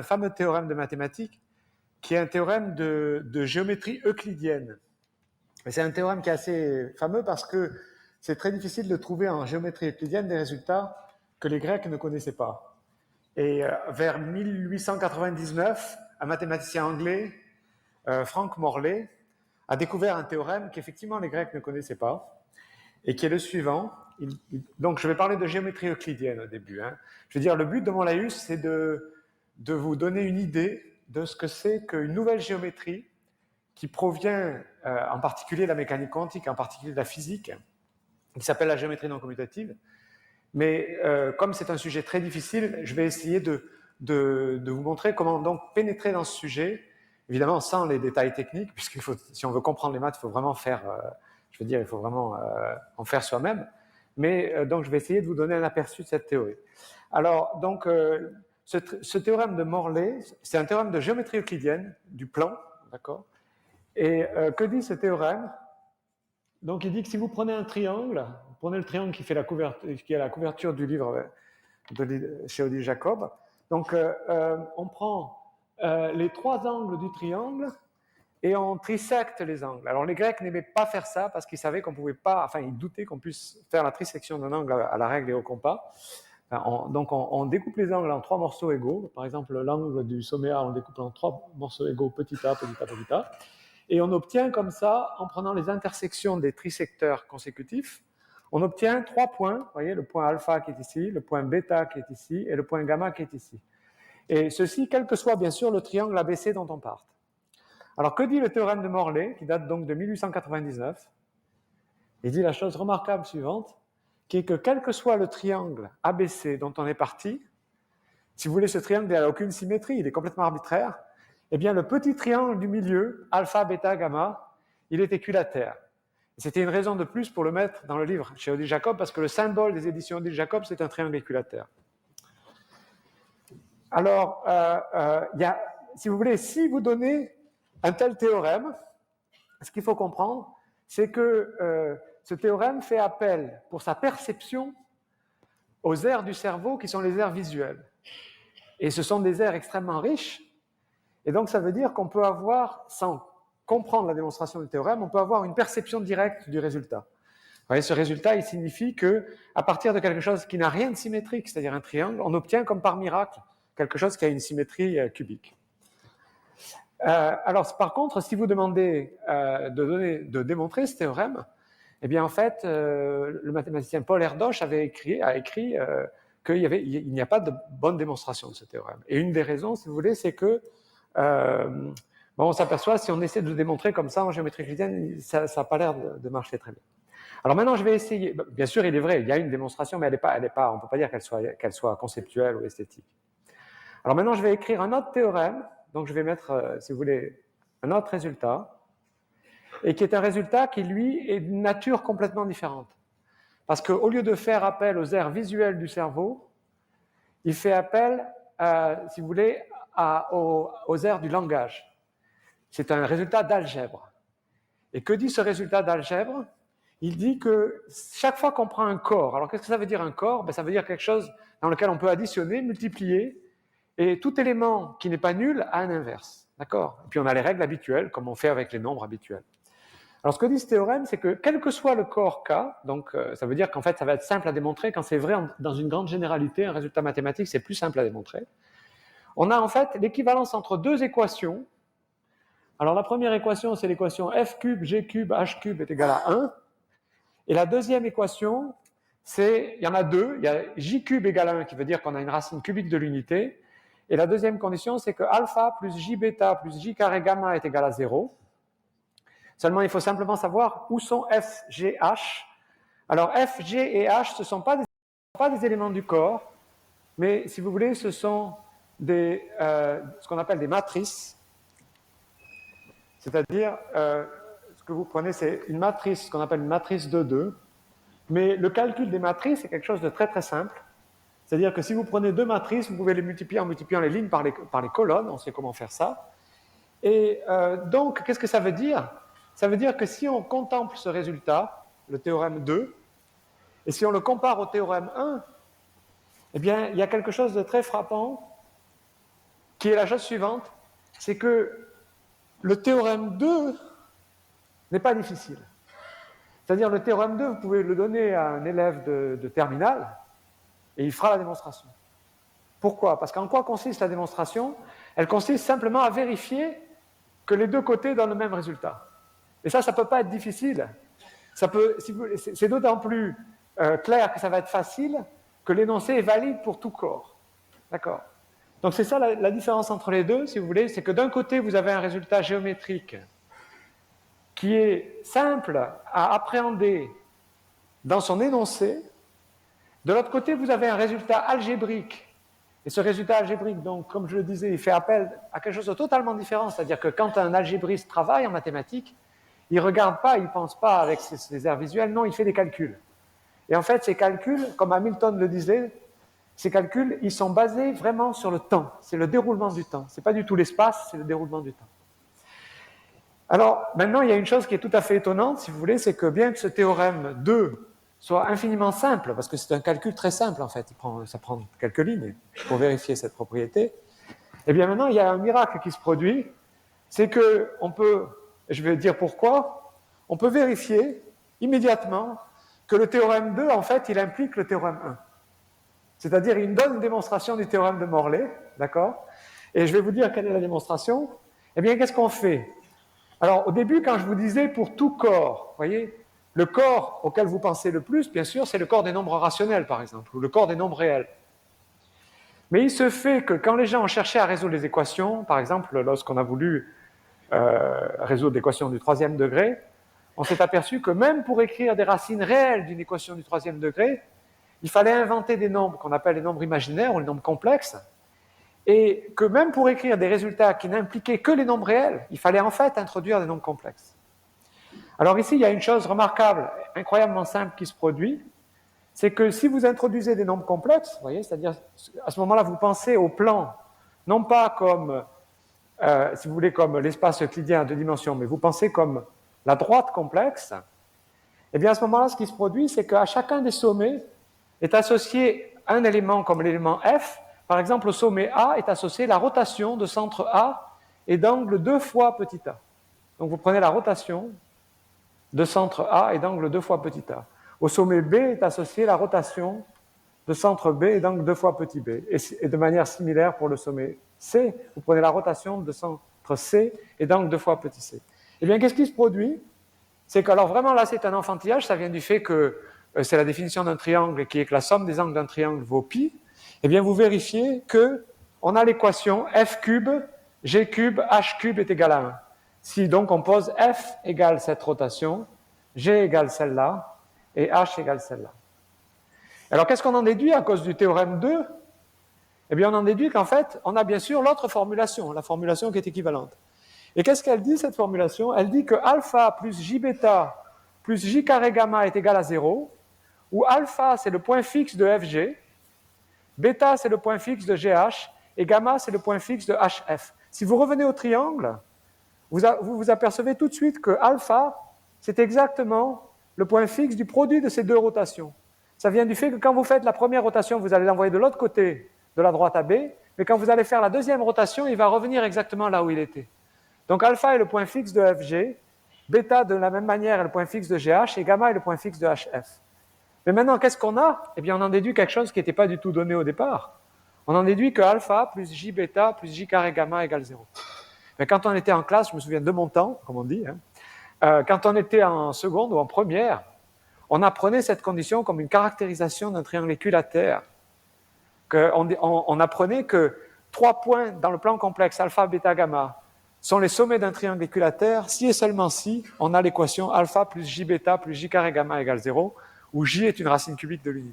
un fameux théorème de mathématiques qui est un théorème de géométrie euclidienne. Et c'est un théorème qui est assez fameux parce que c'est très difficile de trouver en géométrie euclidienne des résultats que les Grecs ne connaissaient pas. Et vers 1899, un mathématicien anglais, Frank Morley, a découvert un théorème qu'effectivement les Grecs ne connaissaient pas et qui est le suivant. Donc je vais parler de géométrie euclidienne au début. Je veux dire, le but de mon laïus, c'est de vous donner une idée de ce que c'est qu'une nouvelle géométrie qui provient en particulier de la mécanique quantique, en particulier de la physique, qui s'appelle la géométrie non commutative. Mais comme c'est un sujet très difficile, je vais essayer de vous montrer comment donc pénétrer dans ce sujet, évidemment sans les détails techniques, puisque si on veut comprendre les maths, il faut vraiment faire, il faut vraiment en faire soi-même. Mais donc je vais essayer de vous donner un aperçu de cette théorie. Alors, donc, ce théorème de Morley, c'est un théorème de géométrie euclidienne, du plan, d'accord? Et que dit ce théorème? Donc il dit que si vous prenez un triangle, vous prenez le triangle qui est la couverture du livre chez Odile Jacob, donc on prend les trois angles du triangle et on trisecte les angles. Alors les Grecs n'aimaient pas faire ça parce qu'ils savaient qu'on pouvait pas, enfin ils doutaient qu'on puisse faire la trisection d'un angle à la règle et au compas. Donc on découpe les angles en trois morceaux égaux. Par exemple, l'angle du sommet A, on le découpe en trois morceaux égaux, petit a, petit a, petit a. Et on obtient comme ça, en prenant les intersections des trisecteurs consécutifs, on obtient 3 points. Vous voyez, le point alpha qui est ici, le point bêta qui est ici, et le point gamma qui est ici. Et ceci, quel que soit bien sûr le triangle ABC dont on part. Alors que dit le théorème de Morley, qui date donc de 1899? Il dit la chose remarquable suivante, qui est que quel que soit le triangle ABC dont on est parti, si vous voulez, ce triangle n'a aucune symétrie, il est complètement arbitraire, eh bien le petit triangle du milieu, alpha, bêta, gamma, il est équilatère. C'était une raison de plus pour le mettre dans le livre chez Odile Jacob, parce que le symbole des éditions Odile Jacob, c'est un triangle équilatère. Alors, si vous voulez, si vous donnez un tel théorème, ce qu'il faut comprendre, c'est que ce théorème fait appel, pour sa perception, aux aires du cerveau qui sont les aires visuelles. Et ce sont des aires extrêmement riches, et donc ça veut dire qu'on peut avoir, sans comprendre la démonstration du théorème, on peut avoir une perception directe du résultat. Vous voyez, ce résultat, il signifie qu'à partir de quelque chose qui n'a rien de symétrique, c'est-à-dire un triangle, on obtient comme par miracle quelque chose qui a une symétrie cubique. Alors, par contre, si vous demandez de démontrer ce théorème, eh bien, en fait, le mathématicien Paul Erdos a écrit qu'il n'y a pas de bonne démonstration de ce théorème. Et une des raisons, si vous voulez, c'est que on s'aperçoit, si on essaie de le démontrer comme ça en géométrie euclidienne, ça n'a pas l'air de marcher très bien. Alors maintenant, je vais essayer. Bien sûr, il est vrai, il y a une démonstration, mais on ne peut pas dire qu'elle soit conceptuelle ou esthétique. Alors maintenant, je vais écrire un autre théorème. Donc je vais mettre, si vous voulez, un autre résultat, et qui est un résultat qui, lui, est d'une nature complètement différente. Parce qu'au lieu de faire appel aux aires visuelles du cerveau, il fait appel, si vous voulez, aux aires du langage. C'est un résultat d'algèbre. Et que dit ce résultat d'algèbre? Il dit que chaque fois qu'on prend un corps, alors qu'est-ce que ça veut dire un corps? Ça veut dire quelque chose dans lequel on peut additionner, multiplier, et tout élément qui n'est pas nul a un inverse. D'accord? Et puis on a les règles habituelles, comme on fait avec les nombres habituels. Alors ce que dit ce théorème, c'est que quel que soit le corps K, donc ça veut dire qu'en fait ça va être simple à démontrer, quand c'est vrai dans une grande généralité, un résultat mathématique c'est plus simple à démontrer. On a en fait l'équivalence entre deux équations. Alors la première équation, c'est l'équation f cube, g cube, h cube est égal à 1. Et la deuxième équation, il y en a deux. Il y a j cube égale à 1, qui veut dire qu'on a une racine cubique de l'unité. Et la deuxième condition, c'est que alpha plus j bêta plus j carré gamma est égal à 0. Seulement, il faut simplement savoir où sont f, g, h. Alors, f, g et h, ce ne sont pas des éléments du corps, mais si vous voulez, ce sont ce qu'on appelle des matrices. C'est-à-dire, ce que vous prenez, c'est une matrice, ce qu'on appelle une matrice de 2. Mais le calcul des matrices est quelque chose de très très simple. C'est-à-dire que si vous prenez deux matrices, vous pouvez les multiplier en multipliant les lignes par les colonnes. On sait comment faire ça. Et donc, qu'est-ce que ça veut dire? Ça veut dire que si on contemple ce résultat, le théorème 2, et si on le compare au théorème 1, eh bien, il y a quelque chose de très frappant qui est la chose suivante, c'est que le théorème 2 n'est pas difficile. C'est-à-dire le théorème 2, vous pouvez le donner à un élève de terminale et il fera la démonstration. Pourquoi? Parce qu'en quoi consiste la démonstration? Elle consiste simplement à vérifier que les deux côtés donnent le même résultat. Et ça ne peut pas être difficile. C'est d'autant plus clair que ça va être facile que l'énoncé est valide pour tout corps. D'accord? Donc c'est ça la différence entre les deux, si vous voulez, c'est que d'un côté, vous avez un résultat géométrique qui est simple à appréhender dans son énoncé. De l'autre côté, vous avez un résultat algébrique. Et ce résultat algébrique, donc, comme je le disais, il fait appel à quelque chose de totalement différent. C'est-à-dire que quand un algébriste travaille en mathématiques, il ne regarde pas, il ne pense pas avec ses airs visuels, non, il fait des calculs. Et en fait, ces calculs, comme Hamilton le disait, ces calculs, ils sont basés vraiment sur le temps. C'est le déroulement du temps. Ce n'est pas du tout l'espace, c'est le déroulement du temps. Alors, maintenant, il y a une chose qui est tout à fait étonnante, si vous voulez, c'est que bien que ce théorème 2 soit infiniment simple, parce que c'est un calcul très simple, en fait, ça prend quelques lignes pour vérifier cette propriété, et bien maintenant, il y a un miracle qui se produit, c'est qu'on peut, je vais dire pourquoi, on peut vérifier immédiatement que le théorème 2, en fait, il implique le théorème 1. C'est-à-dire, il donne une démonstration du théorème de Morley, d'accord? Et je vais vous dire quelle est la démonstration. Eh bien, qu'est-ce qu'on fait? Alors, au début, quand je vous disais pour tout corps, vous voyez, le corps auquel vous pensez le plus, bien sûr, c'est le corps des nombres rationnels, par exemple, ou le corps des nombres réels. Mais il se fait que quand les gens ont cherché à résoudre les équations, par exemple, lorsqu'on a voulu résoudre l'équation du troisième degré, on s'est aperçu que même pour écrire des racines réelles d'une équation du troisième degré, il fallait inventer des nombres qu'on appelle les nombres imaginaires ou les nombres complexes, et que même pour écrire des résultats qui n'impliquaient que les nombres réels, il fallait en fait introduire des nombres complexes. Alors ici, il y a une chose remarquable, incroyablement simple qui se produit, c'est que si vous introduisez des nombres complexes, vous voyez, c'est-à-dire à ce moment-là, vous pensez au plan, non pas comme, si vous voulez, comme l'espace euclidien à deux dimensions, mais vous pensez comme la droite complexe, et bien à ce moment-là, ce qui se produit, c'est qu'à chacun des sommets est associé un élément comme l'élément F. Par exemple, au sommet A est associée la rotation de centre A et d'angle 2 fois petit a. Donc vous prenez la rotation de centre A et d'angle 2 fois petit a. Au sommet B est associée la rotation de centre B et d'angle 2 fois petit b. Et de manière similaire pour le sommet C, vous prenez la rotation de centre C et d'angle 2 fois petit c. Eh bien, qu'est-ce qui se produit? C'est que, alors vraiment là, c'est un enfantillage, ça vient du fait que c'est la définition d'un triangle qui est que la somme des angles d'un triangle vaut pi. Eh bien, vous vérifiez qu'on a l'équation f cube, g cube, h cube est égal à 1. Si donc on pose f égale cette rotation, g égale celle-là, et h égale celle-là. Alors, qu'est-ce qu'on en déduit à cause du théorème 2? Eh bien, on en déduit qu'en fait, on a bien sûr l'autre formulation, la formulation qui est équivalente. Et qu'est-ce qu'elle dit, cette formulation? Elle dit que alpha plus j bêta plus j carré gamma est égal à 0, où alpha, c'est le point fixe de fg, bêta, c'est le point fixe de gh, et gamma, c'est le point fixe de hf. Si vous revenez au triangle, vous vous apercevez tout de suite que alpha, c'est exactement le point fixe du produit de ces deux rotations. Ça vient du fait que quand vous faites la première rotation, vous allez l'envoyer de l'autre côté de la droite à b, mais quand vous allez faire la deuxième rotation, il va revenir exactement là où il était. Donc alpha est le point fixe de fg, bêta de la même manière est le point fixe de gh, et gamma est le point fixe de hf. Mais maintenant, qu'est-ce qu'on a? Eh bien, on en déduit quelque chose qui n'était pas du tout donné au départ. On en déduit que alpha plus j bêta plus j carré gamma égale 0. Mais quand on était en classe, je me souviens de mon temps, comme on dit, quand on était en seconde ou en première, on apprenait cette condition comme une caractérisation d'un triangle équilatère. On apprenait que 3 points dans le plan complexe alpha, bêta, gamma sont les sommets d'un triangle équilatère si et seulement si on a l'équation alpha plus j bêta plus j carré gamma égale 0, où j est une racine cubique de l'unité.